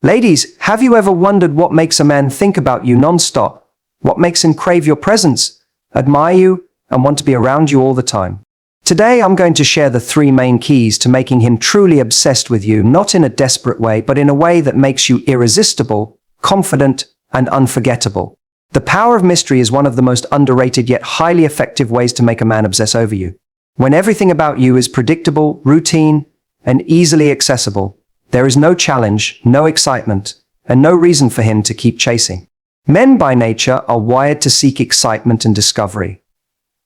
Ladies, have you ever wondered what makes a man think about you non-stop? What makes him crave your presence, admire you, and want to be around you all the time? Today, I'm going to share the 3 main keys to making him truly obsessed with you, not in a desperate way, but in a way that makes you irresistible, confident, and unforgettable. The power of mystery is one of the most underrated yet highly effective ways to make a man obsess over you. When everything about you is predictable, routine, and easily accessible, there is no challenge, no excitement, and no reason for him to keep chasing. Men by nature are wired to seek excitement and discovery.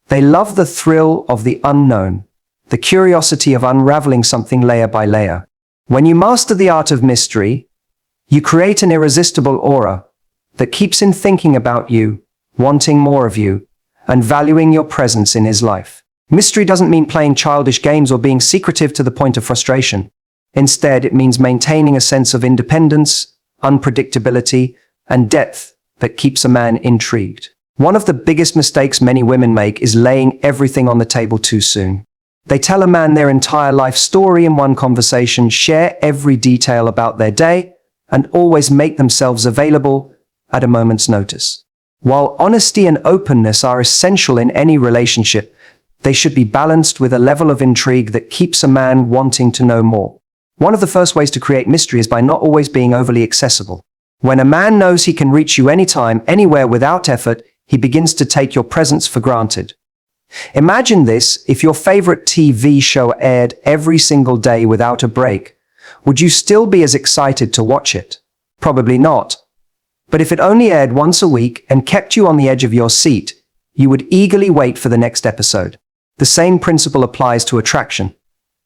They love the thrill of the unknown, the curiosity of unraveling something layer by layer. When you master the art of mystery, you create an irresistible aura that keeps him thinking about you, wanting more of you, and valuing your presence in his life. Mystery doesn't mean playing childish games or being secretive to the point of frustration. Instead, it means maintaining a sense of independence, unpredictability, and depth that keeps a man intrigued. One of the biggest mistakes many women make is laying everything on the table too soon. They tell a man their entire life story in one conversation, share every detail about their day, and always make themselves available at a moment's notice. While honesty and openness are essential in any relationship, they should be balanced with a level of intrigue that keeps a man wanting to know more. One of the first ways to create mystery is by not always being overly accessible. When a man knows he can reach you anytime, anywhere without effort, he begins to take your presence for granted. Imagine this: if your favorite TV show aired every single day without a break, would you still be as excited to watch it? Probably not. But if it only aired once a week and kept you on the edge of your seat, you would eagerly wait for the next episode. The same principle applies to attraction.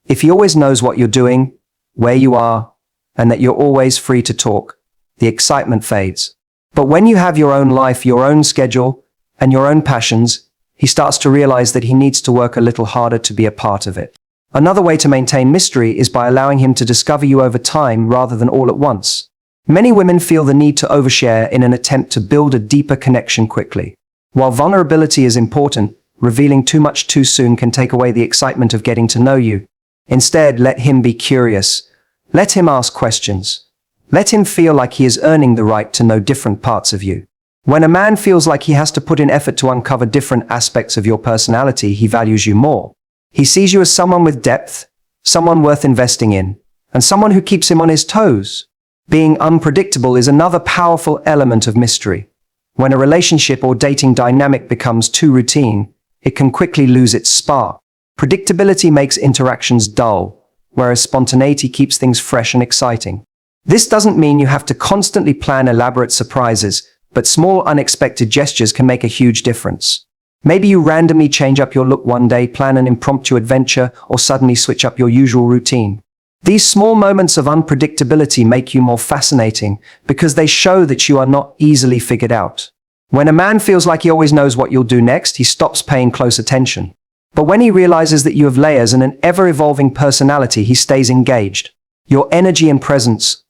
If he always knows what you're doing, where you are, and that you're always free to talk, the excitement fades. But when you have your own life, your own schedule, and your own passions, he starts to realize that he needs to work a little harder to be a part of it. Another way to maintain mystery is by allowing him to discover you over time rather than all at once. Many women feel the need to overshare in an attempt to build a deeper connection quickly. While vulnerability is important, revealing too much too soon can take away the excitement of getting to know you. Instead, let him be curious. Let him ask questions. Let him feel like he is earning the right to know different parts of you. When a man feels like he has to put in effort to uncover different aspects of your personality, he values you more. He sees you as someone with depth, someone worth investing in, and someone who keeps him on his toes. Being unpredictable is another powerful element of mystery. When a relationship or dating dynamic becomes too routine, it can quickly lose its spark. Predictability makes interactions dull, whereas spontaneity keeps things fresh and exciting. This doesn't mean you have to constantly plan elaborate surprises, but small unexpected gestures can make a huge difference. Maybe you randomly change up your look one day, plan an impromptu adventure, or suddenly switch up your usual routine. These small moments of unpredictability make you more fascinating because they show that you are not easily figured out. When a man feels like he always knows what you'll do next, he stops paying close attention. But when he realizes that you have layers and an ever-evolving personality, he stays engaged. Your energy and presence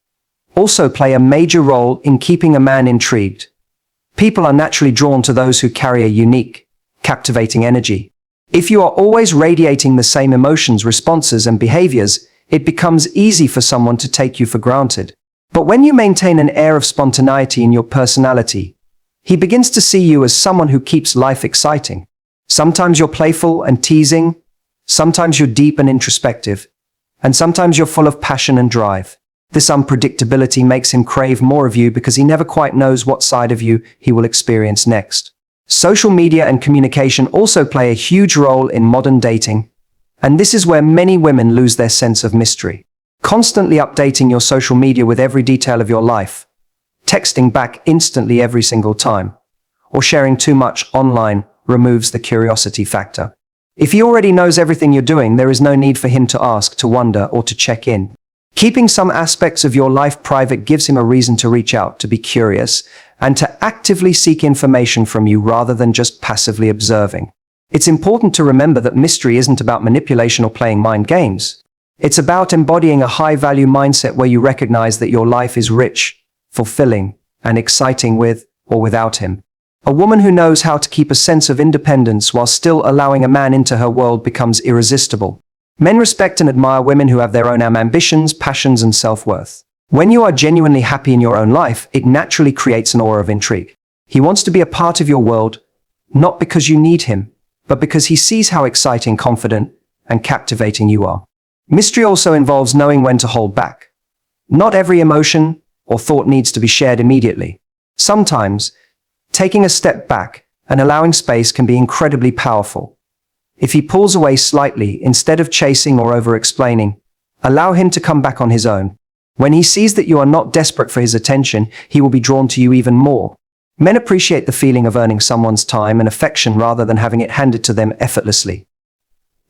also play a major role in keeping a man intrigued. People are naturally drawn to those who carry a unique, captivating energy. If you are always radiating the same emotions, responses, and behaviors, it becomes easy for someone to take you for granted. But when you maintain an air of spontaneity in your personality, he begins to see you as someone who keeps life exciting. Sometimes you're playful and teasing, sometimes you're deep and introspective, and sometimes you're full of passion and drive. This unpredictability makes him crave more of you because he never quite knows what side of you he will experience next. Social media and communication also play a huge role in modern dating, and this is where many women lose their sense of mystery. Constantly updating your social media with every detail of your life, texting back instantly every single time, or sharing too much online removes the curiosity factor. If he already knows everything you're doing, there is no need for him to ask, to wonder, or to check in. Keeping some aspects of your life private gives him a reason to reach out, to be curious, and to actively seek information from you rather than just passively observing. It's important to remember that mystery isn't about manipulation or playing mind games. It's about embodying a high-value mindset where you recognize that your life is rich, fulfilling, and exciting with or without him. A woman who knows how to keep a sense of independence while still allowing a man into her world becomes irresistible. Men respect and admire women who have their own ambitions, passions, and self-worth. When you are genuinely happy in your own life, it naturally creates an aura of intrigue. He wants to be a part of your world, not because you need him, but because he sees how exciting, confident, and captivating you are. Mystery also involves knowing when to hold back. Not every emotion or thought needs to be shared immediately. Sometimes, taking a step back and allowing space can be incredibly powerful. If he pulls away slightly, instead of chasing or over-explaining, allow him to come back on his own. When he sees that you are not desperate for his attention, he will be drawn to you even more. Men appreciate the feeling of earning someone's time and affection rather than having it handed to them effortlessly.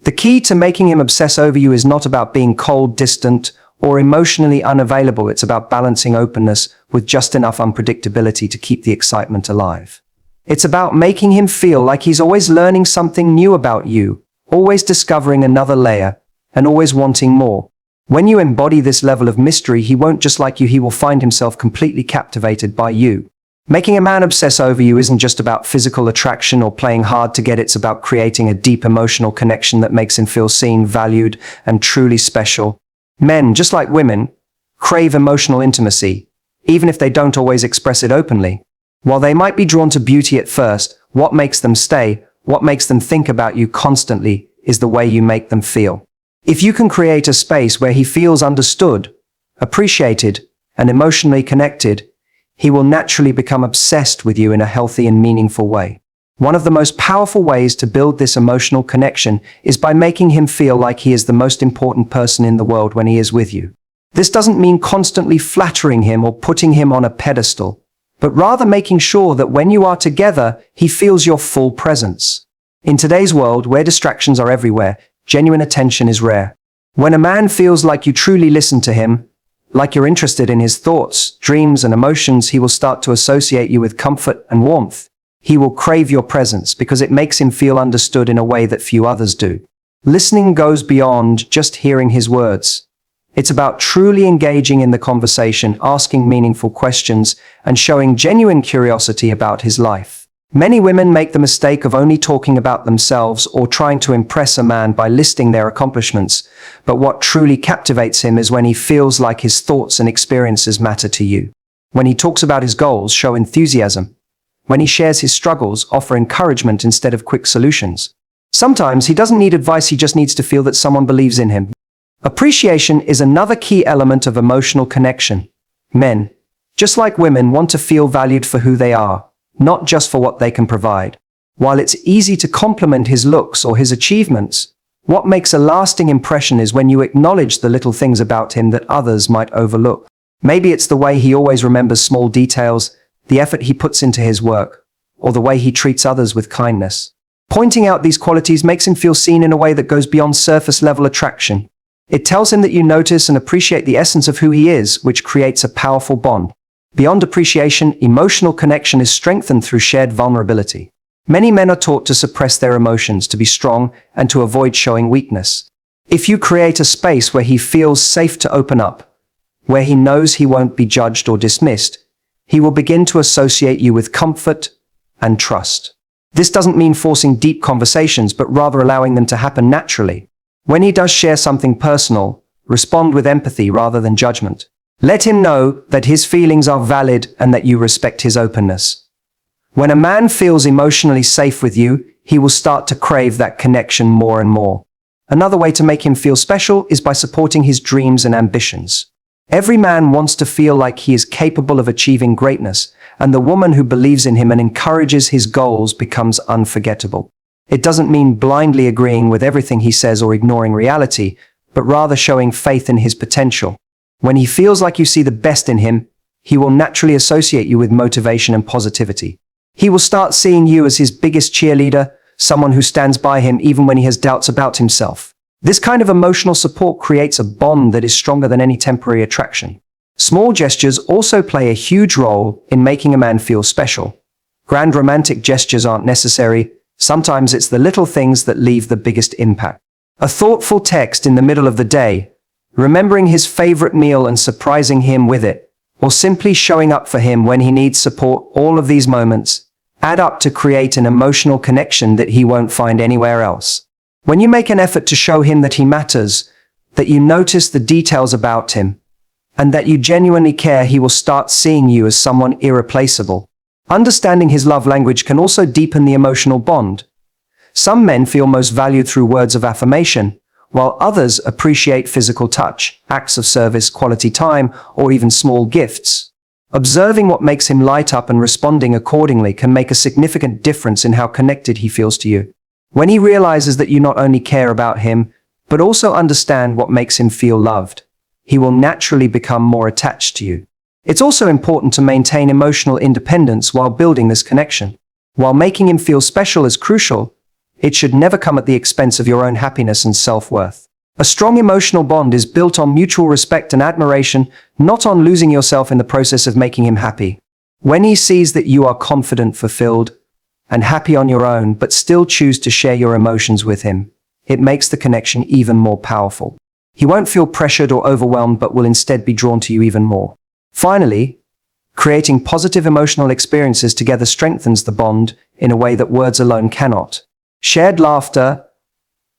The key to making him obsess over you is not about being cold, distant, or emotionally unavailable. It's about balancing openness with just enough unpredictability to keep the excitement alive. It's about making him feel like he's always learning something new about you, always discovering another layer, and always wanting more. When you embody this level of mystery, he won't just like you, he will find himself completely captivated by you. Making a man obsess over you isn't just about physical attraction or playing hard to get. It's about creating a deep emotional connection that makes him feel seen, valued, and truly special. Men, just like women, crave emotional intimacy, even if they don't always express it openly. While they might be drawn to beauty at first, what makes them stay, what makes them think about you constantly, is the way you make them feel. If you can create a space where he feels understood, appreciated, and emotionally connected, he will naturally become obsessed with you in a healthy and meaningful way. One of the most powerful ways to build this emotional connection is by making him feel like he is the most important person in the world when he is with you. This doesn't mean constantly flattering him or putting him on a pedestal, but rather making sure that when you are together, he feels your full presence. In today's world, where distractions are everywhere, genuine attention is rare. When a man feels like you truly listen to him, like you're interested in his thoughts, dreams, and emotions, he will start to associate you with comfort and warmth. He will crave your presence because it makes him feel understood in a way that few others do. Listening goes beyond just hearing his words. It's about truly engaging in the conversation, asking meaningful questions, and showing genuine curiosity about his life. Many women make the mistake of only talking about themselves or trying to impress a man by listing their accomplishments, but what truly captivates him is when he feels like his thoughts and experiences matter to you. When he talks about his goals, show enthusiasm. When he shares his struggles, offer encouragement instead of quick solutions. Sometimes he doesn't need advice, he just needs to feel that someone believes in him. Appreciation is another key element of emotional connection. Men, just like women, want to feel valued for who they are, not just for what they can provide. While it's easy to compliment his looks or his achievements, what makes a lasting impression is when you acknowledge the little things about him that others might overlook. Maybe it's the way he always remembers small details, the effort he puts into his work, or the way he treats others with kindness. Pointing out these qualities makes him feel seen in a way that goes beyond surface-level attraction. It tells him that you notice and appreciate the essence of who he is, which creates a powerful bond. Beyond appreciation, emotional connection is strengthened through shared vulnerability. Many men are taught to suppress their emotions, to be strong, and to avoid showing weakness. If you create a space where he feels safe to open up, where he knows he won't be judged or dismissed, he will begin to associate you with comfort and trust. This doesn't mean forcing deep conversations, but rather allowing them to happen naturally. When he does share something personal, respond with empathy rather than judgment. Let him know that his feelings are valid and that you respect his openness. When a man feels emotionally safe with you, he will start to crave that connection more and more. Another way to make him feel special is by supporting his dreams and ambitions. Every man wants to feel like he is capable of achieving greatness, and the woman who believes in him and encourages his goals becomes unforgettable. It doesn't mean blindly agreeing with everything he says or ignoring reality, but rather showing faith in his potential. When he feels like you see the best in him, he will naturally associate you with motivation and positivity. He will start seeing you as his biggest cheerleader, someone who stands by him even when he has doubts about himself. This kind of emotional support creates a bond that is stronger than any temporary attraction. Small gestures also play a huge role in making a man feel special. Grand romantic gestures aren't necessary. Sometimes it's the little things that leave the biggest impact. A thoughtful text in the middle of the day, remembering his favorite meal and surprising him with it, or simply showing up for him when he needs support, all of these moments add up to create an emotional connection that he won't find anywhere else. When you make an effort to show him that he matters, that you notice the details about him, and that you genuinely care, he will start seeing you as someone irreplaceable. Understanding his love language can also deepen the emotional bond. Some men feel most valued through words of affirmation, while others appreciate physical touch, acts of service, quality time, or even small gifts. Observing what makes him light up and responding accordingly can make a significant difference in how connected he feels to you. When he realizes that you not only care about him, but also understand what makes him feel loved, he will naturally become more attached to you. It's also important to maintain emotional independence while building this connection. While making him feel special is crucial, it should never come at the expense of your own happiness and self-worth. A strong emotional bond is built on mutual respect and admiration, not on losing yourself in the process of making him happy. When he sees that you are confident, fulfilled, and happy on your own, but still choose to share your emotions with him, it makes the connection even more powerful. He won't feel pressured or overwhelmed, but will instead be drawn to you even more. Finally, creating positive emotional experiences together strengthens the bond in a way that words alone cannot. Shared laughter,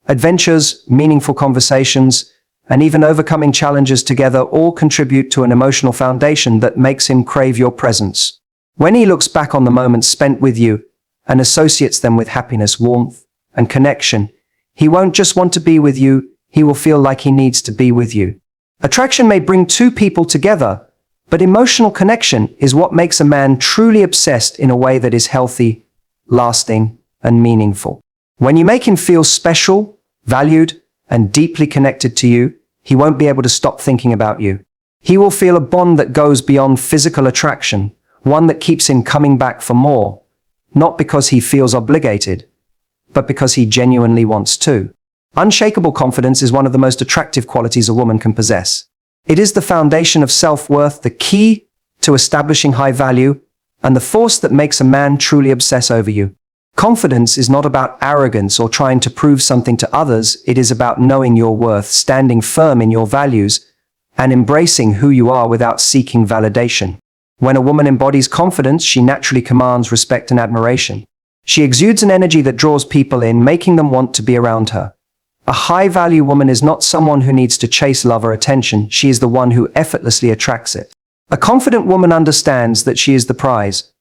adventures, meaningful conversations, and even overcoming challenges together all contribute to an emotional foundation that makes him crave your presence. When he looks back on the moments spent with you and associates them with happiness, warmth, and connection, he won't just want to be with you, he will feel like he needs to be with you. Attraction may bring two people together, but emotional connection is what makes a man truly obsessed in a way that is healthy, lasting, and meaningful. When you make him feel special, valued, and deeply connected to you, he won't be able to stop thinking about you. He will feel a bond that goes beyond physical attraction, one that keeps him coming back for more, not because he feels obligated, but because he genuinely wants to. Unshakable confidence is one of the most attractive qualities a woman can possess. It is the foundation of self-worth, the key to establishing high value, and the force that makes a man truly obsess over you. Confidence is not about arrogance or trying to prove something to others. It is about knowing your worth, standing firm in your values, and embracing who you are without seeking validation. When a woman embodies confidence, she naturally commands respect and admiration. She exudes an energy that draws people in, making them want to be around her. A high-value woman is not someone who needs to chase love or attention. She is the one who effortlessly attracts it. A confident woman understands that she is the prize.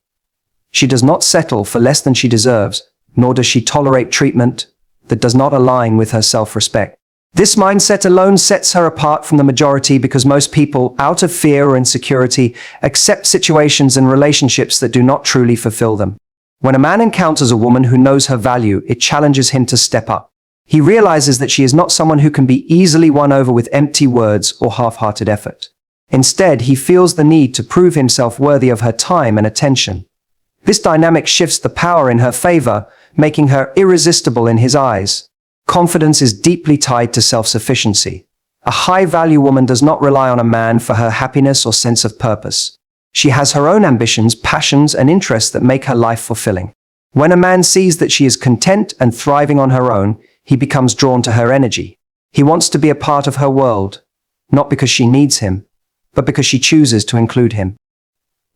She does not settle for less than she deserves, nor does she tolerate treatment that does not align with her self-respect. This mindset alone sets her apart from the majority, because most people, out of fear or insecurity, accept situations and relationships that do not truly fulfill them. When a man encounters a woman who knows her value, it challenges him to step up. He realizes that she is not someone who can be easily won over with empty words or half-hearted effort. Instead, he feels the need to prove himself worthy of her time and attention. This dynamic shifts the power in her favor, making her irresistible in his eyes. Confidence is deeply tied to self-sufficiency. A high-value woman does not rely on a man for her happiness or sense of purpose. She has her own ambitions, passions, and interests that make her life fulfilling. When a man sees that she is content and thriving on her own, he becomes drawn to her energy. He wants to be a part of her world, not because she needs him, but because she chooses to include him.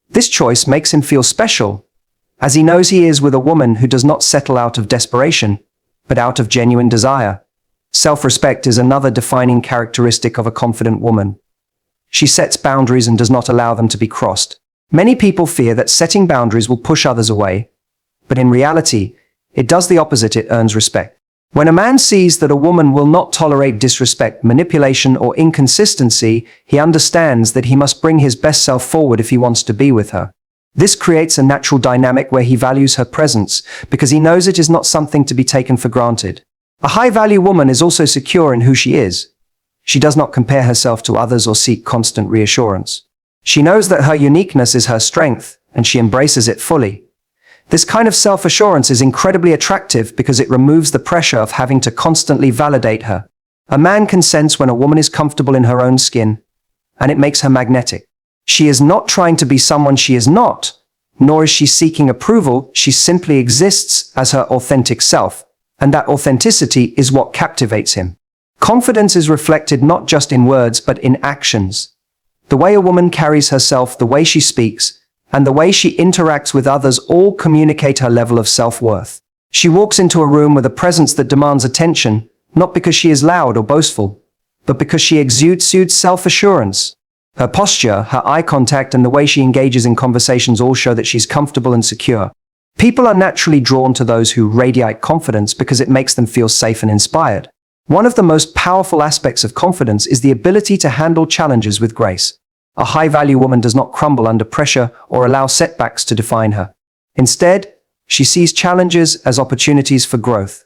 This choice makes him feel special, as he knows he is with a woman who does not settle out of desperation, but out of genuine desire. Self-respect is another defining characteristic of a confident woman. She sets boundaries and does not allow them to be crossed. Many people fear that setting boundaries will push others away, but in reality, it does the opposite. It earns respect. When a man sees that a woman will not tolerate disrespect, manipulation, or inconsistency, he understands that he must bring his best self forward if he wants to be with her. This creates a natural dynamic where he values her presence, because he knows it is not something to be taken for granted. A high-value woman is also secure in who she is. She does not compare herself to others or seek constant reassurance. She knows that her uniqueness is her strength, and she embraces it fully. This kind of self-assurance is incredibly attractive because it removes the pressure of having to constantly validate her. A man can sense when a woman is comfortable in her own skin, and it makes her magnetic. She is not trying to be someone she is not, nor is she seeking approval. She simply exists as her authentic self, and that authenticity is what captivates him. Confidence is reflected not just in words but in actions. The way a woman carries herself, the way she speaks, and the way she interacts with others all communicate her level of self-worth. She walks into a room with a presence that demands attention, not because she is loud or boastful, but because she exudes self-assurance. Her posture, her eye contact, and the way she engages in conversations all show that she's comfortable and secure. People are naturally drawn to those who radiate confidence because it makes them feel safe and inspired. One of the most powerful aspects of confidence is the ability to handle challenges with grace. A high-value woman does not crumble under pressure or allow setbacks to define her. Instead, she sees challenges as opportunities for growth.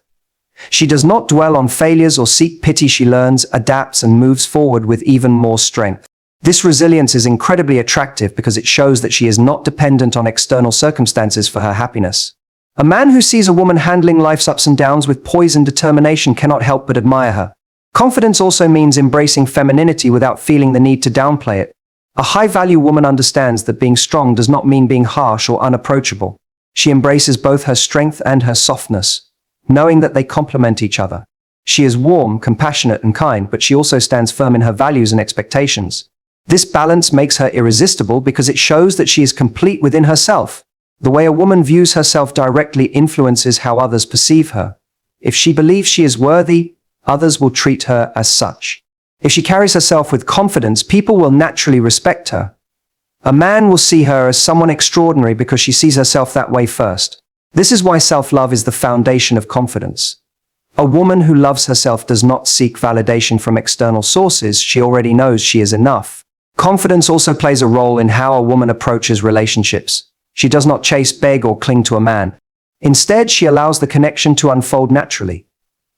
She does not dwell on failures or seek pity. She learns, adapts, and moves forward with even more strength. This resilience is incredibly attractive because it shows that she is not dependent on external circumstances for her happiness. A man who sees a woman handling life's ups and downs with poise and determination cannot help but admire her. Confidence also means embracing femininity without feeling the need to downplay it. A high-value woman understands that being strong does not mean being harsh or unapproachable. She embraces both her strength and her softness, knowing that they complement each other. She is warm, compassionate, and kind, but she also stands firm in her values and expectations. This balance makes her irresistible because it shows that she is complete within herself. The way a woman views herself directly influences how others perceive her. If she believes she is worthy, others will treat her as such. If she carries herself with confidence, people will naturally respect her. A man will see her as someone extraordinary because she sees herself that way first. This is why self-love is the foundation of confidence. A woman who loves herself does not seek validation from external sources. She already knows she is enough. Confidence also plays a role in how a woman approaches relationships. She does not chase, beg, or cling to a man. Instead, she allows the connection to unfold naturally.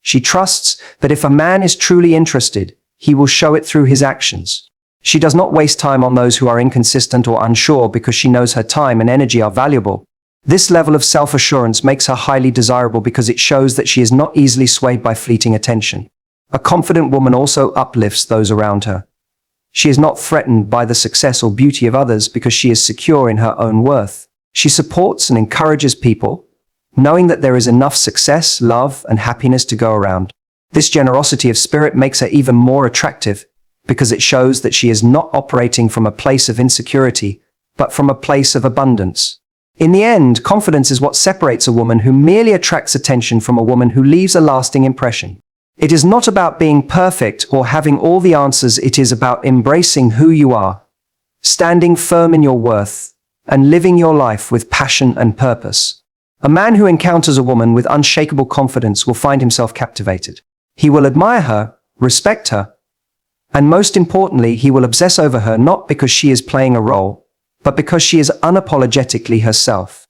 She trusts that if a man is truly interested, he will show it through his actions. She does not waste time on those who are inconsistent or unsure because she knows her time and energy are valuable. This level of self-assurance makes her highly desirable because it shows that she is not easily swayed by fleeting attention. A confident woman also uplifts those around her. She is not threatened by the success or beauty of others because she is secure in her own worth. She supports and encourages people, knowing that there is enough success, love, and happiness to go around. This generosity of spirit makes her even more attractive because it shows that she is not operating from a place of insecurity, but from a place of abundance. In the end, confidence is what separates a woman who merely attracts attention from a woman who leaves a lasting impression. It is not about being perfect or having all the answers. It is about embracing who you are, standing firm in your worth, and living your life with passion and purpose. A man who encounters a woman with unshakable confidence will find himself captivated. He will admire her, respect her, and most importantly, he will obsess over her not because she is playing a role, but because she is unapologetically herself.